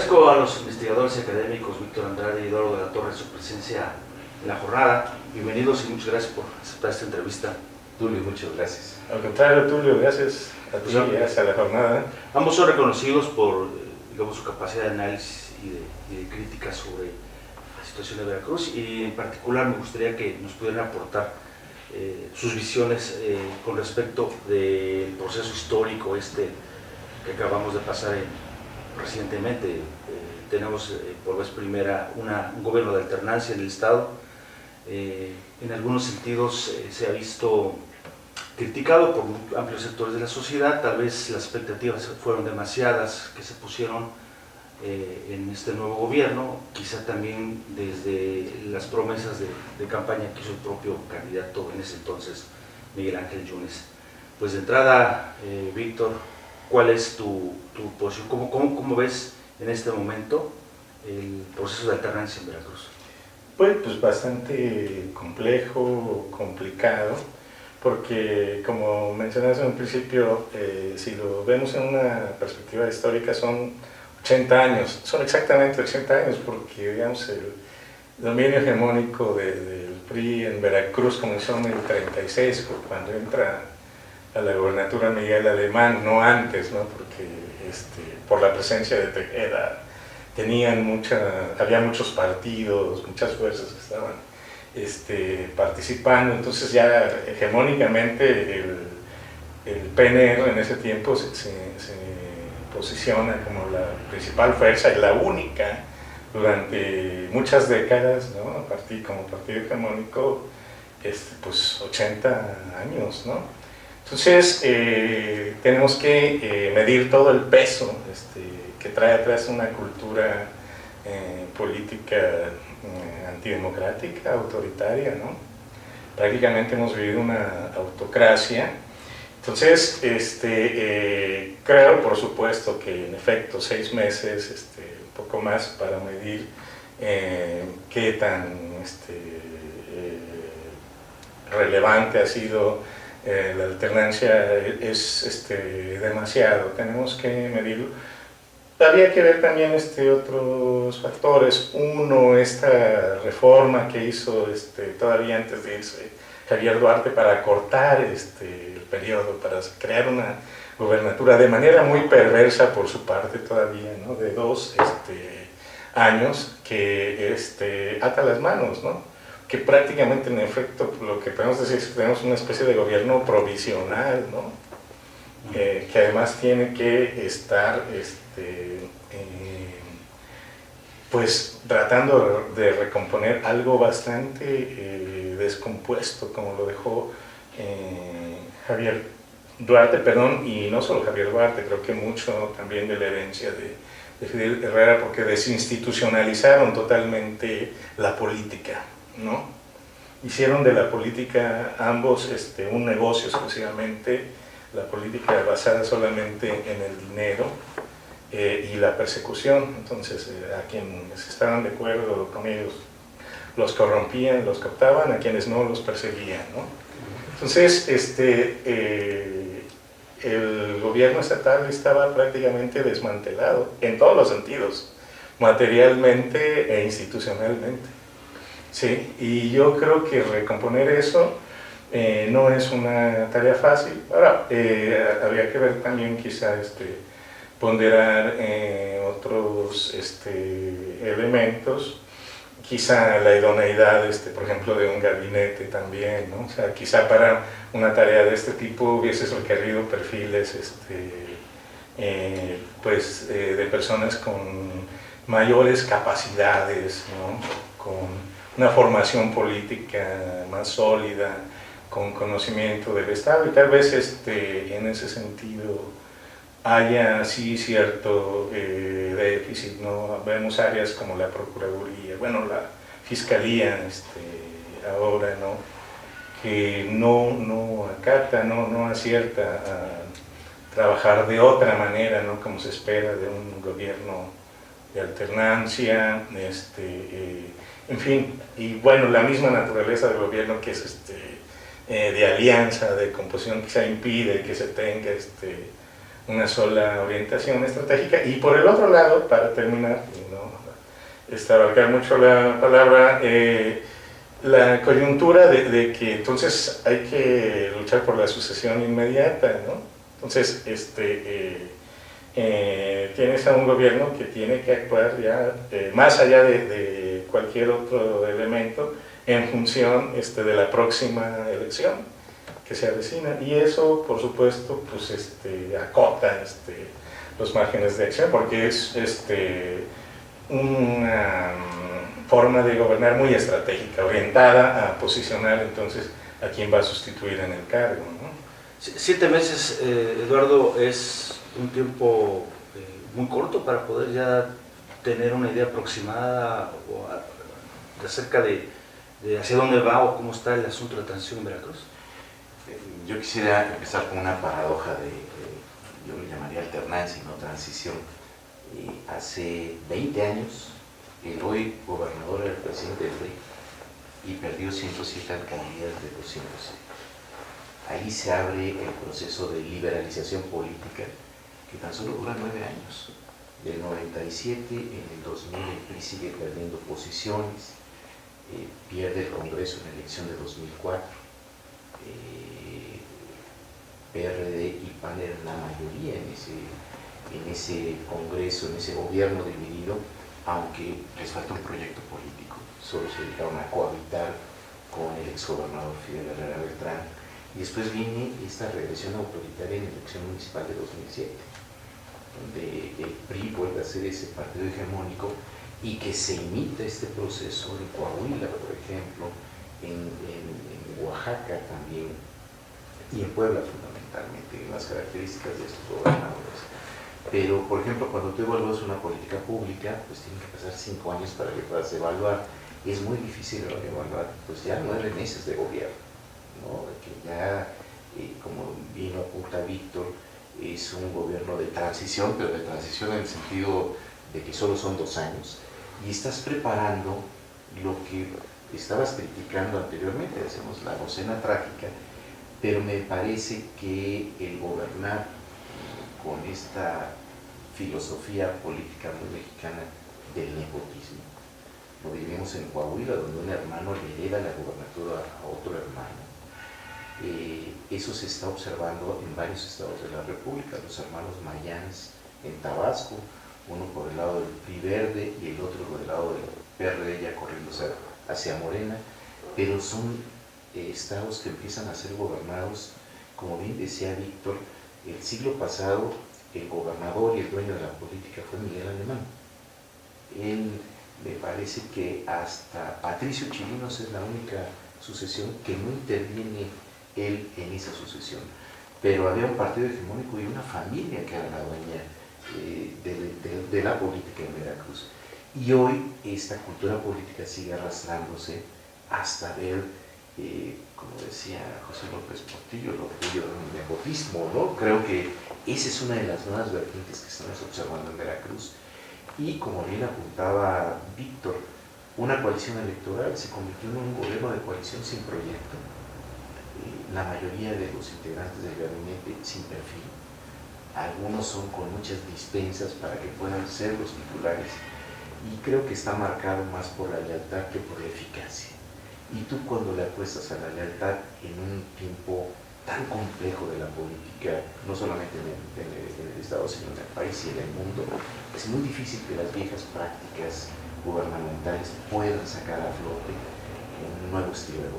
Agradezco a los investigadores y académicos Víctor Andrade y Eduardo de la Torre su presencia en la jornada. Bienvenidos y muchas gracias por aceptar esta entrevista. Tulio, muchas gracias. Al contrario, Tulio, gracias a ti y gracias a la jornada. Ambos son reconocidos por digamos, su capacidad de análisis y de crítica sobre la situación de Veracruz, y en particular me gustaría que nos pudieran aportar sus visiones con respecto del proceso histórico que acabamos de pasar recientemente. Tenemos por vez primera un gobierno de alternancia en el Estado. En algunos sentidos se ha visto criticado por amplios sectores de la sociedad. Tal vez las expectativas fueron demasiadas que se pusieron en este nuevo gobierno, quizá también desde las promesas de campaña que hizo el propio candidato en ese entonces, Miguel Ángel Yunes. Pues de entrada, Víctor, ¿cuál es tu posición? ¿Cómo ves en este momento el proceso de alternancia en Veracruz? Pues bastante complejo, complicado, porque como mencionaste en un principio, si lo vemos en una perspectiva histórica son 80 años, son exactamente 80 años, porque digamos el dominio hegemónico del PRI en Veracruz comenzó en el 36, cuando entra a la gobernatura Miguel Alemán, no antes, ¿no? Porque por la presencia de Tejeda había muchos partidos, muchas fuerzas que estaban participando, entonces ya hegemónicamente el PNR en ese tiempo se posiciona como la principal fuerza y la única durante muchas décadas, ¿no? Como partido hegemónico, pues 80 años, ¿no? Entonces tenemos que medir todo el peso que trae atrás una cultura política antidemocrática, autoritaria, ¿no? Prácticamente hemos vivido una autocracia. Entonces, creo, por supuesto, que en efecto 6 meses, un poco más para medir qué tan relevante ha sido la alternancia es demasiado. Tenemos que medirlo. Habría que ver también otros factores. Uno, esta reforma que hizo todavía antes de irse Javier Duarte para acortar el periodo, para crear una gobernatura de manera muy perversa por su parte todavía, ¿no? De 2 años, que ata las manos, ¿no? Que prácticamente en efecto lo que podemos decir es que tenemos una especie de gobierno provisional, ¿no? Que además tiene que estar pues tratando de recomponer algo bastante descompuesto, como lo dejó Javier Duarte, y no solo Javier Duarte, creo que mucho también de la herencia de Fidel Herrera, porque desinstitucionalizaron totalmente la política, ¿no? Hicieron de la política ambos un negocio exclusivamente, la política basada solamente en el dinero y la persecución. Entonces a quienes estaban de acuerdo con ellos los corrompían, los captaban, a quienes no los perseguían, ¿no? Entonces el gobierno estatal estaba prácticamente desmantelado en todos los sentidos, materialmente e institucionalmente. Sí, y yo creo que recomponer eso no es una tarea fácil. Ahora, habría que ver también quizá ponderar otros elementos, quizá la idoneidad, por ejemplo, de un gabinete también, ¿no? O sea, quizá para una tarea de este tipo hubieses requerido perfiles pues, de personas con mayores capacidades, ¿no? Con una formación política más sólida, con conocimiento del Estado, y tal vez en ese sentido haya sí cierto déficit, ¿no? Vemos áreas como la Procuraduría, bueno, la Fiscalía ahora, ¿no? Que no acata, no acierta a trabajar de otra manera, ¿no? Como se espera de un gobierno de alternancia, en fin, y bueno, la misma naturaleza del gobierno que es de alianza, de composición, quizá impide que se tenga una sola orientación estratégica. Y por el otro lado, para terminar, y no abarcar mucho la palabra, la coyuntura de que entonces hay que luchar por la sucesión inmediata, ¿no? Entonces, tienes a un gobierno que tiene que actuar ya más allá de cualquier otro elemento en función de la próxima elección que se avecina, y eso por supuesto pues acota los márgenes de acción, porque es una forma de gobernar muy estratégica, orientada a posicionar entonces a quien va a sustituir en el cargo, ¿no? 7 meses, Eduardo, es un tiempo muy corto para poder ya tener una idea aproximada acerca de hacia dónde va o cómo está el asunto de la transición en Veracruz. Yo quisiera empezar con una paradoja yo le llamaría alternancia y no transición. Hace 20 años, el hoy gobernador era el presidente del PRI y perdió 107 alcaldías de 207. Ahí se abre el proceso de liberalización política que tan solo dura 9 años. Del 97, en el 2000 el PRI sigue perdiendo posiciones, pierde el Congreso en la elección de 2004, PRD y PAN eran la mayoría en ese Congreso, en ese gobierno dividido, aunque les falta un proyecto político. Solo se dedicaron a cohabitar con el exgobernador Fidel Herrera Beltrán. Y después viene esta regresión autoritaria en la elección municipal de 2007, donde el PRI vuelve a ser ese partido hegemónico y que se imita este proceso en Coahuila, por ejemplo, en Oaxaca también, y en Puebla fundamentalmente, en las características de estos gobernadores. Pero, por ejemplo, cuando tú evalúas una política pública, pues tienen que pasar 5 años para que puedas evaluar. Es muy difícil evaluar, pues ya 9 meses de gobierno, ¿no? Que ya, como bien lo apunta Víctor, es un gobierno de transición, pero de transición en el sentido de que solo son 2 años, y estás preparando lo que estabas criticando anteriormente, decimos la docena trágica, pero me parece que el gobernar con esta filosofía política muy mexicana del nepotismo, lo vivimos en Coahuila, donde un hermano le hereda la gobernatura a otro hermano. Eso se está observando en varios estados de la República, los hermanos Mayans en Tabasco, uno por el lado del PRI verde y el otro por el lado del PRD ya corriéndose hacia Morena, pero son estados que empiezan a ser gobernados, como bien decía Víctor, el siglo pasado el gobernador y el dueño de la política fue Miguel Alemán. Él, me parece que hasta Patricio Chirinos es la única sucesión que no interviene él en esa sucesión, pero había un partido hegemónico y una familia que era la dueña de la política en Veracruz. Y hoy esta cultura política sigue arrastrándose hasta ver, como decía José López Portillo, lo tuyo del nepotismo, ¿no? Creo que esa es una de las nuevas vertientes que estamos observando en Veracruz. Y como bien apuntaba Víctor, una coalición electoral se convirtió en un gobierno de coalición sin proyecto. La mayoría de los integrantes del gabinete sin perfil. Algunos son con muchas dispensas para que puedan ser los titulares. Y creo que está marcado más por la lealtad que por la eficacia. Y tú cuando le apuestas a la lealtad en un tiempo tan complejo de la política, no solamente en el Estado, sino en el país y en el mundo, es muy difícil que las viejas prácticas gubernamentales puedan sacar a flote un nuevo estilo de